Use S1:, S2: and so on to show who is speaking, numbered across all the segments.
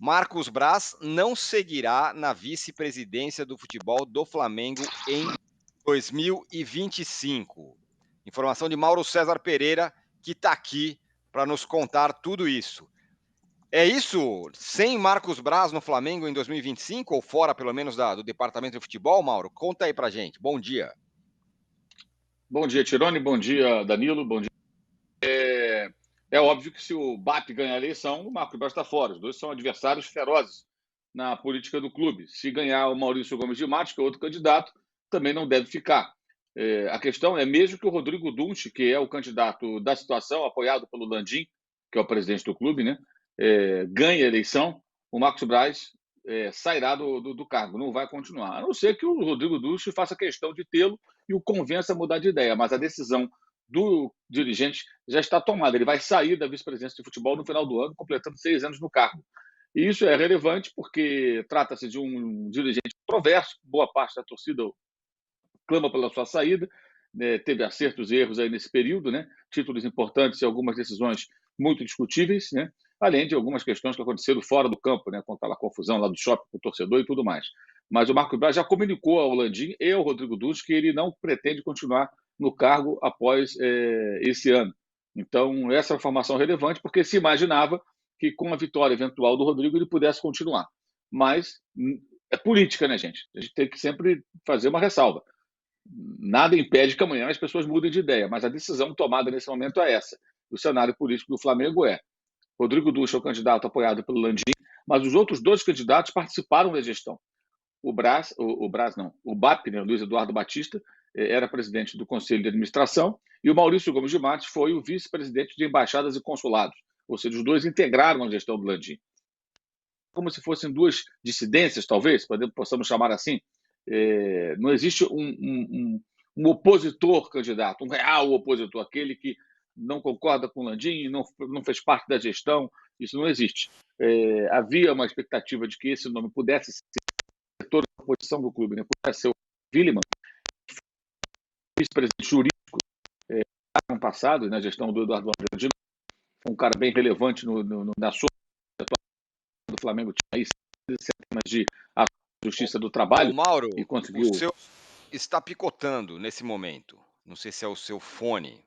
S1: Marcos Braz não seguirá na vice-presidência do futebol do Flamengo em 2025. Informação de Mauro César Pereira, que está aqui para nos contar tudo isso. É isso? Sem Marcos Braz no Flamengo em 2025, ou fora pelo menos do departamento de futebol, Mauro? Conta aí para gente. Bom dia.
S2: Bom dia, Tirone. Bom dia, Danilo. Bom dia. É óbvio que se o BAP ganhar a eleição, o Marcos Braz está fora. Os dois são adversários ferozes na política do clube. Se ganhar o Maurício Gomes de Matos, que é outro candidato, também não deve ficar. A questão é mesmo que o Rodrigo Dunche, que é o candidato da situação, apoiado pelo Landim, que é o presidente do clube, né, ganhe a eleição, o Marcos Braz sairá do cargo, não vai continuar. A não ser que o Rodrigo Dunche faça questão de tê-lo e o convença a mudar de ideia, mas a decisão do dirigente já está tomada. Ele vai sair da vice-presidência de futebol no final do ano, completando 6 anos no cargo. E isso é relevante porque trata-se de um dirigente controverso, boa parte da torcida clama pela sua saída, teve acertos e erros aí nesse período, né? Títulos importantes e algumas decisões muito discutíveis, né? Além de algumas questões que aconteceram fora do campo, né? Com aquela confusão lá do shopping com o torcedor e tudo mais. Mas o Marcos Braz já comunicou ao Landim e ao Rodrigo Dunche que ele não pretende continuar no cargo após esse ano. Então, essa é uma informação relevante, porque se imaginava que com a vitória eventual do Rodrigo ele pudesse continuar. Mas é política, né, gente? A gente tem que sempre fazer uma ressalva. Nada impede que amanhã as pessoas mudem de ideia, mas a decisão tomada nesse momento é essa. O cenário político do Flamengo é: Rodrigo Dunche é o candidato apoiado pelo Landim, mas os outros dois candidatos participaram da gestão. O BAP, né, Luiz Eduardo Batista, era presidente do Conselho de Administração, e o Maurício Gomes de Matos foi o vice-presidente de embaixadas e consulados. Ou seja, os dois integraram a gestão do Landim. Como se fossem duas dissidências, talvez, possamos chamar assim. Não existe um opositor candidato, um real opositor, aquele que não concorda com o Landim, não fez parte da gestão, isso não existe. Havia uma expectativa de que esse nome pudesse ser toda a oposição do clube, né? Pudesse ser o Williman, vice-presidente jurídico no ano passado, na gestão do Eduardo Landim, foi um cara bem relevante na sua do Flamengo, tinha aí centenas de Justiça do Trabalho.
S1: Mauro,
S2: e conseguiu.
S1: O seu está picotando nesse momento. Não sei se é o seu fone.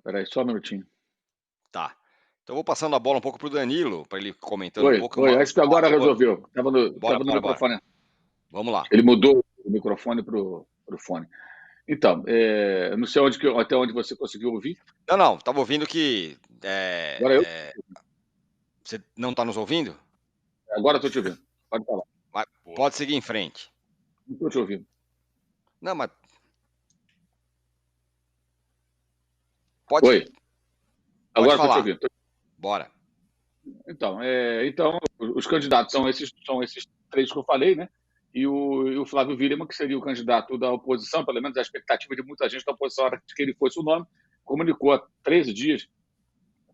S2: Peraí, só um minutinho.
S1: Tá. Então eu vou passando a bola um pouco para o Danilo, para ele comentando um pouco.
S2: Acho que agora resolveu. Estava no microfone.
S1: Bora. Vamos lá.
S2: Ele mudou o microfone para o fone. Então, não sei até onde você conseguiu ouvir.
S1: Não. Estava ouvindo que...
S2: Agora eu?
S1: Você não está nos ouvindo?
S2: Agora estou te ouvindo. Pode falar.
S1: Pode seguir em frente.
S2: Não estou te ouvindo.
S1: Não, mas... Pode...
S2: Oi. Agora estou te ouvindo.
S1: Bora.
S2: Então, os candidatos são esses 3 que eu falei, né? E o Flávio Williman, que seria o candidato da oposição, pelo menos a expectativa de muita gente da oposição era que ele fosse o nome, comunicou há 13 dias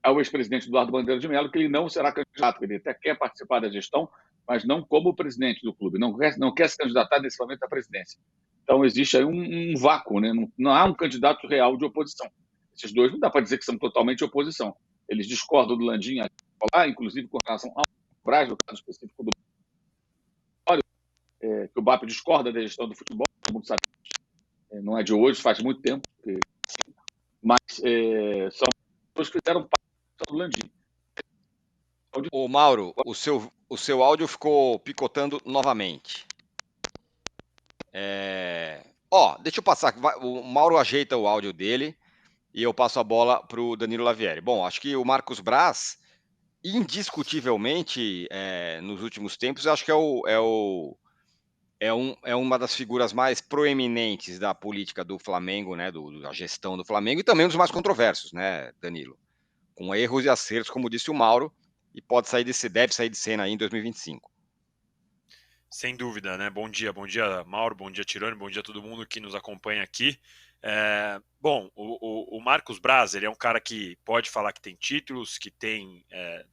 S2: ao ex-presidente Eduardo Bandeira de Mello que ele não será candidato, ele até quer participar da gestão, mas não como presidente do clube, não quer se candidatar nesse momento à presidência. Então existe aí um vácuo, né? Não há um candidato real de oposição. Esses dois não dá para dizer que são totalmente oposição. Eles discordam do Landim, inclusive com relação ao Braz, no caso específico do que o BAP discorda da gestão do futebol, todo mundo sabe, não é de hoje, faz muito tempo, mas são pessoas que fizeram parte do Landim.
S1: Ô Mauro, o seu áudio ficou picotando novamente. Deixa eu passar, o Mauro ajeita o áudio dele e eu passo a bola para o Danilo Lavieri. Bom, acho que o Marcos Braz, indiscutivelmente, nos últimos tempos, eu acho que é uma das figuras mais proeminentes da política do Flamengo, né, da gestão do Flamengo, e também um dos mais controversos, né, Danilo? Com erros e acertos, como disse o Mauro, e deve sair de cena aí em 2025.
S3: Sem dúvida, né? Bom dia, Mauro, bom dia, Tirone, bom dia a todo mundo que nos acompanha aqui. O Marcos Braz, ele é um cara que pode falar que tem títulos, que tem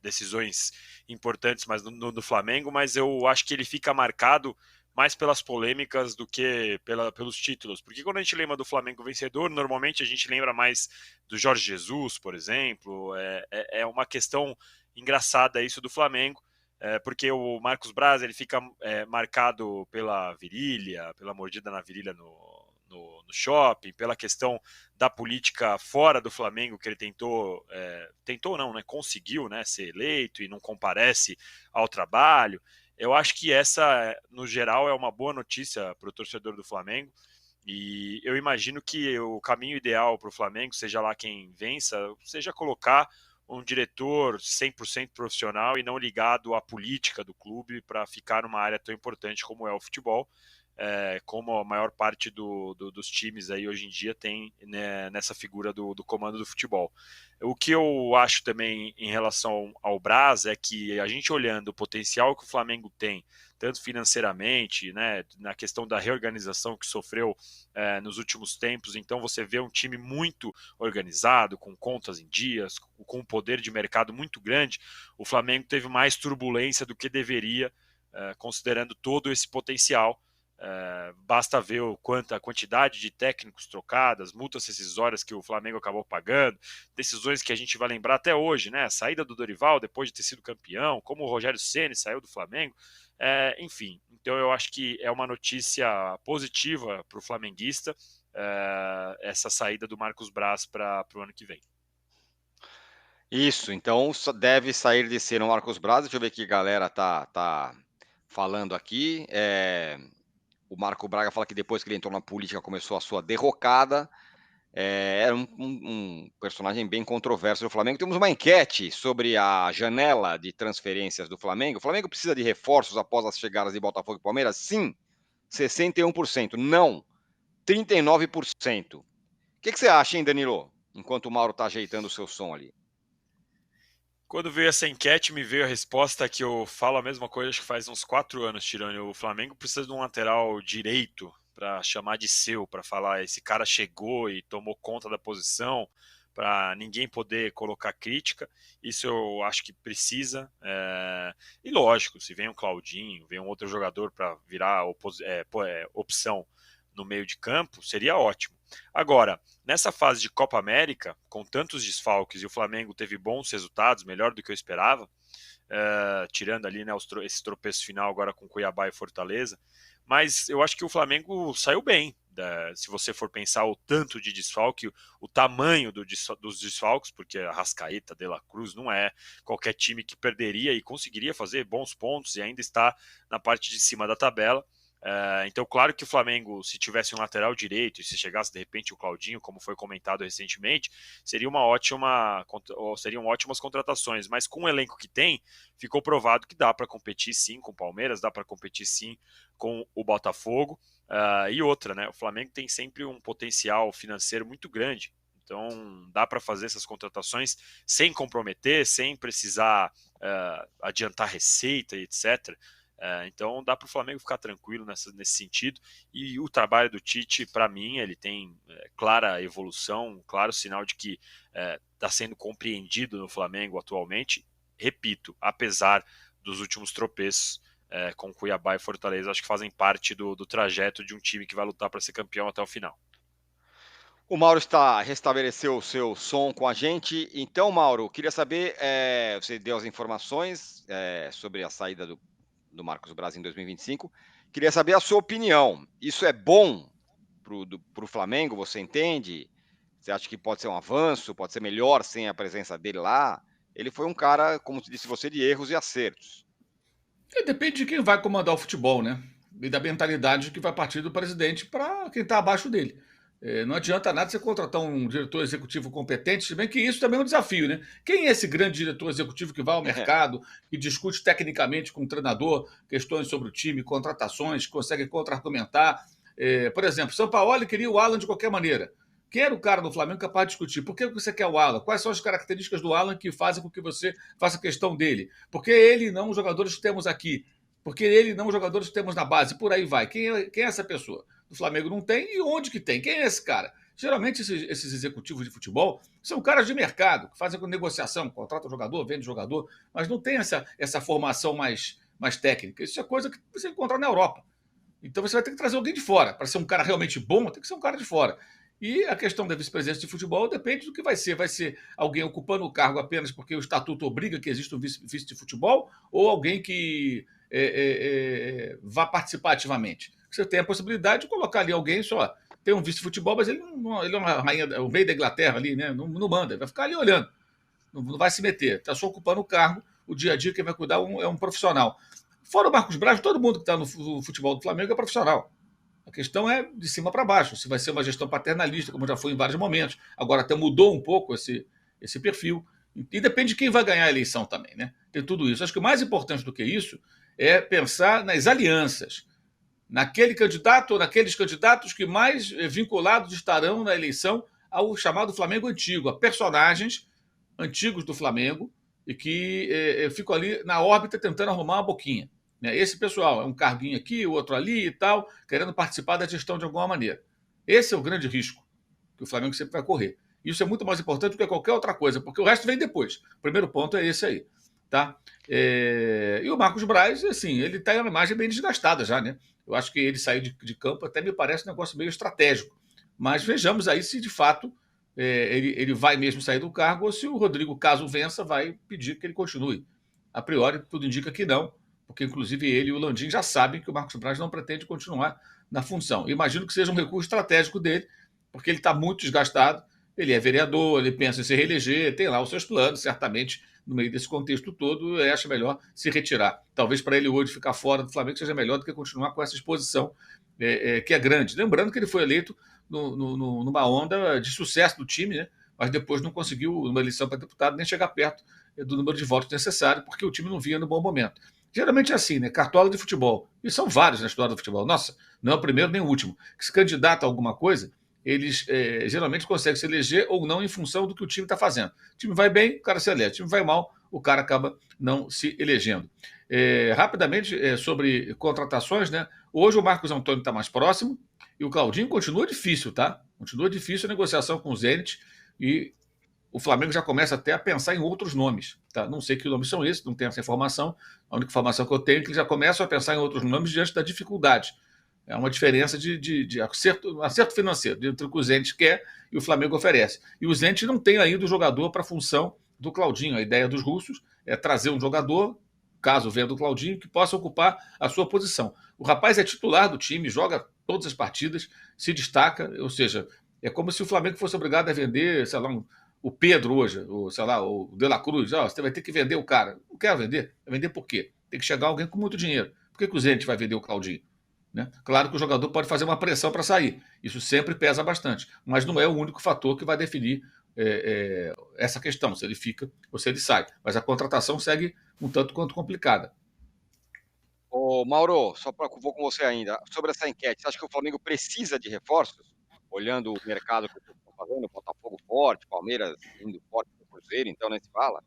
S3: decisões importantes mas no Flamengo, mas eu acho que ele fica marcado mais pelas polêmicas do que pelos títulos. Porque quando a gente lembra do Flamengo vencedor, normalmente a gente lembra mais do Jorge Jesus, por exemplo. É uma questão engraçada isso do Flamengo, porque o Marcos Braz ele fica marcado pela virilha, pela mordida na virilha no shopping, pela questão da política fora do Flamengo, que ele tentou não, né, conseguiu, né, ser eleito e não comparece ao trabalho. Eu acho que essa, no geral, é uma boa notícia para o torcedor do Flamengo, e eu imagino que o caminho ideal para o Flamengo, seja lá quem vença, seja colocar um diretor 100% profissional e não ligado à política do clube para ficar numa área tão importante como é o futebol, como a maior parte dos times aí hoje em dia tem, né, nessa figura do comando do futebol. O que eu acho também em relação ao Braz é que a gente olhando o potencial que o Flamengo tem, tanto financeiramente, né, na questão da reorganização que sofreu nos últimos tempos, então você vê um time muito organizado, com contas em dias, com um poder de mercado muito grande. O Flamengo teve mais turbulência do que deveria, considerando todo esse potencial. Basta ver a quantidade de técnicos trocadas, multas rescisórias que o Flamengo acabou pagando, decisões que a gente vai lembrar até hoje, né? A saída do Dorival depois de ter sido campeão, como o Rogério Ceni saiu do Flamengo, enfim. Então eu acho que é uma notícia positiva para o flamenguista, essa saída do Marcos Braz para o ano que vem.
S1: Isso, então só deve sair de ser o Marcos Braz. Deixa eu ver o que a galera tá falando aqui. O Marco Braga fala que depois que ele entrou na política começou a sua derrocada. Era um personagem bem controverso do Flamengo. Temos uma enquete sobre a janela de transferências do Flamengo. O Flamengo precisa de reforços após as chegadas de Botafogo e Palmeiras? Sim, 61%. Não, 39%. O que você acha, hein, Danilo? Enquanto o Mauro está ajeitando o seu som ali.
S3: Quando veio essa enquete, me veio a resposta que eu falo a mesma coisa, acho que faz uns 4 anos, Tirone. O Flamengo precisa de um lateral direito para chamar de seu, para falar esse cara chegou e tomou conta da posição, para ninguém poder colocar crítica. Isso eu acho que precisa. E lógico, se vem um Claudinho, vem um outro jogador para virar opção no meio de campo, seria ótimo. Agora, nessa fase de Copa América, com tantos desfalques e o Flamengo teve bons resultados, melhor do que eu esperava, tirando ali, né, esse tropeço final agora com Cuiabá e Fortaleza, mas eu acho que o Flamengo saiu bem. Se você for pensar o tanto de desfalque, o tamanho dos desfalques, porque a Arrascaeta, De La Cruz, não é qualquer time que perderia e conseguiria fazer bons pontos e ainda está na parte de cima da tabela. Então, claro que o Flamengo, se tivesse um lateral direito e se chegasse de repente o Claudinho, como foi comentado recentemente, seriam ótimas contratações, mas com o elenco que tem, ficou provado que dá para competir sim com o Palmeiras, dá para competir sim com o Botafogo. E outra, né? O Flamengo tem sempre um potencial financeiro muito grande. Então, dá para fazer essas contratações sem comprometer, sem precisar adiantar receita, etc. Então dá para o Flamengo ficar tranquilo nesse sentido, e o trabalho do Tite, para mim, ele tem clara evolução, claro sinal de que está sendo compreendido no Flamengo atualmente, repito, apesar dos últimos tropeços com Cuiabá e Fortaleza, acho que fazem parte do trajeto de um time que vai lutar para ser campeão até o final.
S1: O Mauro restabeleceu o seu som com a gente. Então, Mauro, queria saber, você deu as informações sobre a saída do Marcos Braz em 2025. Queria saber a sua opinião. Isso é bom para o Flamengo, você entende? Você acha que pode ser um avanço, pode ser melhor sem a presença dele lá? Ele foi um cara, como disse você, de erros e acertos.
S2: Depende de quem vai comandar o futebol, né? E da mentalidade que vai partir do presidente para quem está abaixo dele. Não adianta nada você contratar um diretor executivo competente, se bem que isso também é um desafio, né? Quem é esse grande diretor executivo que vai ao mercado, que discute tecnicamente com o treinador questões sobre o time, contratações, consegue contra-argumentar? Por exemplo, São Paulo queria o Alan de qualquer maneira. Quem era o cara do Flamengo capaz de discutir? Por que você quer o Alan? Quais são as características do Alan que fazem com que você faça questão dele? Por que ele não os jogadores que temos aqui? Por que ele não os jogadores que temos na base? Por aí vai. Quem é essa pessoa? O Flamengo não tem, e onde que tem? Quem é esse cara? Geralmente esses executivos de futebol são caras de mercado, que fazem com negociação, contrata o jogador, vende o jogador, mas não tem essa formação mais técnica. Isso é coisa que você encontra na Europa.
S4: Então você vai ter que trazer alguém de fora. Para ser um cara realmente bom, tem que ser um cara de fora. E a questão da vice-presidência de futebol depende do que vai ser. Vai ser alguém ocupando o cargo apenas porque o estatuto obriga que exista um vice de futebol ou alguém que vá participar ativamente. Você tem a possibilidade de colocar ali alguém só. Tem um vice de futebol, mas ele é uma rainha, o rei da Inglaterra ali, né? Não manda, vai ficar ali olhando. Não vai se meter. Está só ocupando o cargo. O dia a dia quem vai cuidar é um profissional. Fora o Marcos Braz, todo mundo que está no futebol do Flamengo é profissional. A questão é de cima para baixo. Se vai ser uma gestão paternalista, como já foi em vários momentos. Agora até mudou um pouco esse perfil. E depende de quem vai ganhar a eleição também, né? Tem tudo isso. Acho que o mais importante do que isso é pensar nas alianças. Naquele candidato ou naqueles candidatos que mais vinculados estarão na eleição ao chamado Flamengo antigo, a personagens antigos do Flamengo e que ficam ali na órbita tentando arrumar uma boquinha. Esse pessoal é um carguinho aqui, o outro ali e tal, querendo participar da gestão de alguma maneira. Esse é o grande risco que o Flamengo sempre vai correr. Isso é muito mais importante do que qualquer outra coisa, porque o resto vem depois. O primeiro ponto é esse aí. Tá? E o Marcos Braz, assim, ele está em uma imagem bem desgastada já, né? Eu acho que ele sair de campo até me parece um negócio meio estratégico. Mas vejamos aí se, de fato, ele vai mesmo sair do cargo ou se o Rodrigo, caso vença, vai pedir que ele continue. A priori, tudo indica que não, porque, inclusive, ele e o Landim já sabem que o Marcos Braz não pretende continuar na função. Imagino que seja um recurso estratégico dele, porque ele está muito desgastado, ele é vereador, ele pensa em se reeleger, tem lá os seus planos, certamente, no meio desse contexto todo, acha melhor se retirar. Talvez para ele hoje ficar fora do Flamengo seja melhor do que continuar com essa exposição que é grande. Lembrando que ele foi eleito numa onda de sucesso do time, né? Mas depois não conseguiu, numa eleição para deputado, nem chegar perto do número de votos necessário, porque o time não vinha no bom momento. Geralmente é assim, né? Cartola de futebol. E são vários na história do futebol. Nossa, não é o primeiro nem o último. Que se candidata a alguma coisa, eles geralmente conseguem se eleger ou não em função do que o time está fazendo. O time vai bem, o cara se elege. O time vai mal, o cara acaba não se elegendo. Rapidamente, sobre contratações, né? Hoje o Marcos Antônio está mais próximo e o Claudinho continua difícil, tá? Continua difícil a negociação com o Zenit e o Flamengo já começa até a pensar em outros nomes. Tá? Não sei que nomes são esses, não tenho essa informação. A única informação que eu tenho é que eles já começam a pensar em outros nomes diante da dificuldade. É uma diferença de acerto financeiro entre o que o Zenit quer e o Flamengo oferece. E o Zenit não tem ainda o jogador para a função do Claudinho. A ideia dos russos é trazer um jogador, caso venha do Claudinho, que possa ocupar a sua posição. O rapaz é titular do time, joga todas as partidas, se destaca, ou seja, é como se o Flamengo fosse obrigado a vender, sei lá, o Pedro hoje, ou sei lá, o De La Cruz. Você vai ter que vender o cara. Não quero vender. Vai vender por quê? Tem que chegar alguém com muito dinheiro. Por que o Zenit vai vender o Claudinho? Né? Claro que o jogador pode fazer uma pressão para sair. Isso sempre pesa bastante. Mas não é o único fator que vai definir essa questão, se ele fica ou se ele sai. Mas a contratação segue um tanto quanto complicada.
S1: Ô, Mauro, vou com você ainda. Sobre essa enquete, você acha que o Flamengo precisa de reforços? Olhando o mercado que eu estou fazendo, Botafogo forte, Palmeiras indo forte para o Cruzeiro, então nem se fala.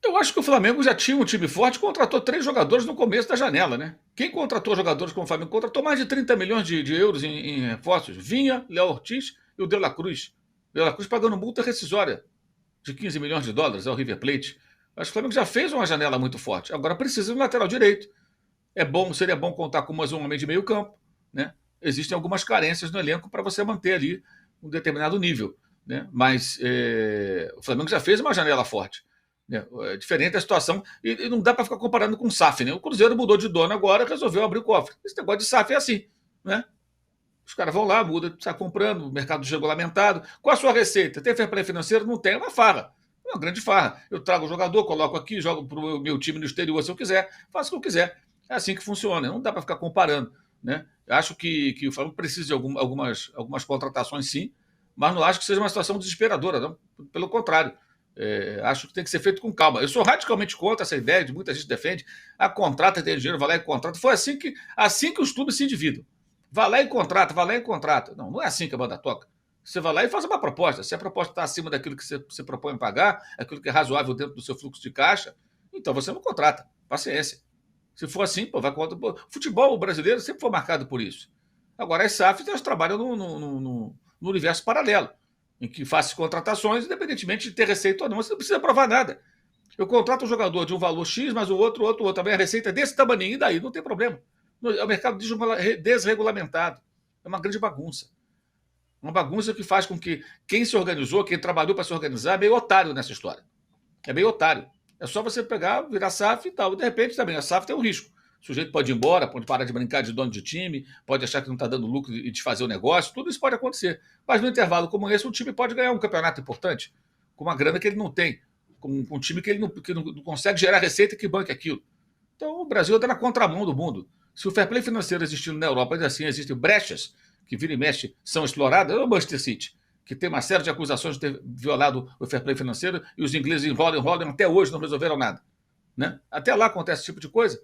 S4: Eu acho que o Flamengo já tinha um time forte, contratou 3 jogadores no começo da janela, né? Quem contratou jogadores como o Flamengo? Contratou mais de 30 milhões de euros em reforços. Vinha, Léo Ortiz e o De La Cruz. De La Cruz pagando multa rescisória de 15 milhões de dólares ao River Plate. Acho que o Flamengo já fez uma janela muito forte. Agora precisa de um lateral direito. Seria bom contar com mais um homem de meio campo, né? Existem algumas carências no elenco para você manter ali um determinado nível, né? Mas o Flamengo já fez uma janela forte. É diferente a situação, e não dá para ficar comparando com o SAF, né? O Cruzeiro mudou de dono agora, resolveu abrir o cofre. Esse negócio de SAF é assim, né? Os caras vão lá, muda, sai comprando, o mercado regulamentado. Qual a sua receita? Tem fair play financeiro? Não tem, é uma farra. É uma grande farra. Eu trago o jogador, coloco aqui, jogo para o meu time no exterior se eu quiser, faço o que eu quiser. É assim que funciona, não dá para ficar comparando, né? Eu acho que o Flamengo precisa de algumas contratações, sim, mas não acho que seja uma situação desesperadora, não. Pelo contrário. Acho que tem que ser feito com calma. Eu sou radicalmente contra essa ideia, de muita gente defende. Contrata, tem dinheiro, vai lá e contrata. Foi assim que os clubes se endividam. Vai lá e contrata, vai lá e contrata. Não é assim que a banda toca. Você vai lá e faz uma proposta. Se a proposta está acima daquilo que você propõe pagar, aquilo que é razoável dentro do seu fluxo de caixa, então você não contrata. Paciência. Se for assim, vai contra. O futebol brasileiro sempre foi marcado por isso. Agora, as SAFs, elas trabalham no universo paralelo, em que faço contratações, independentemente de ter receita ou não. Você não precisa provar nada. Eu contrato um jogador de um valor X, mas o outro. Também a receita é desse tamanho, e daí não tem problema. É um mercado desregulamentado. É uma grande bagunça. Uma bagunça que faz com que quem se organizou, quem trabalhou para se organizar, é meio otário nessa história. É meio otário. É só você pegar, virar SAF e tal. De repente, também, a SAF tem um risco. O sujeito pode ir embora, pode parar de brincar de dono de time, pode achar que não está dando lucro e desfazer o negócio. Tudo isso pode acontecer. Mas no intervalo como esse, um time pode ganhar um campeonato importante com uma grana que ele não tem, com um time que ele não consegue gerar receita que banque aquilo. Então, o Brasil está na contramão do mundo. Se o fair play financeiro existindo na Europa, ainda assim existem brechas que vira e mexe são exploradas, é o Manchester City, que tem uma série de acusações de ter violado o fair play financeiro e os ingleses enrolam, até hoje não resolveram nada. Né? Até lá acontece esse tipo de coisa.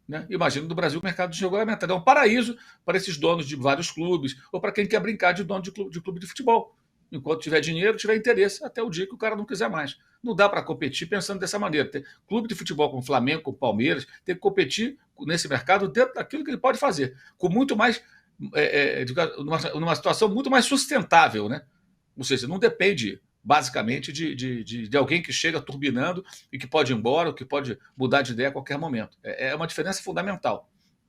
S4: Né? Imagina no Brasil o mercado desregulamentado. É um paraíso para esses donos de vários clubes ou para quem quer brincar de dono de clube de futebol. Enquanto tiver dinheiro, tiver interesse, até o dia que o cara não quiser mais. Não dá para competir pensando dessa maneira. Tem clube de futebol como Flamengo, como Palmeiras, tem que competir nesse mercado dentro daquilo que ele pode fazer, com muito mais, numa situação muito mais sustentável, né? Ou seja, não depende basicamente de alguém que chega turbinando e que pode ir embora, ou que pode mudar de ideia a qualquer momento. É uma diferença fundamental.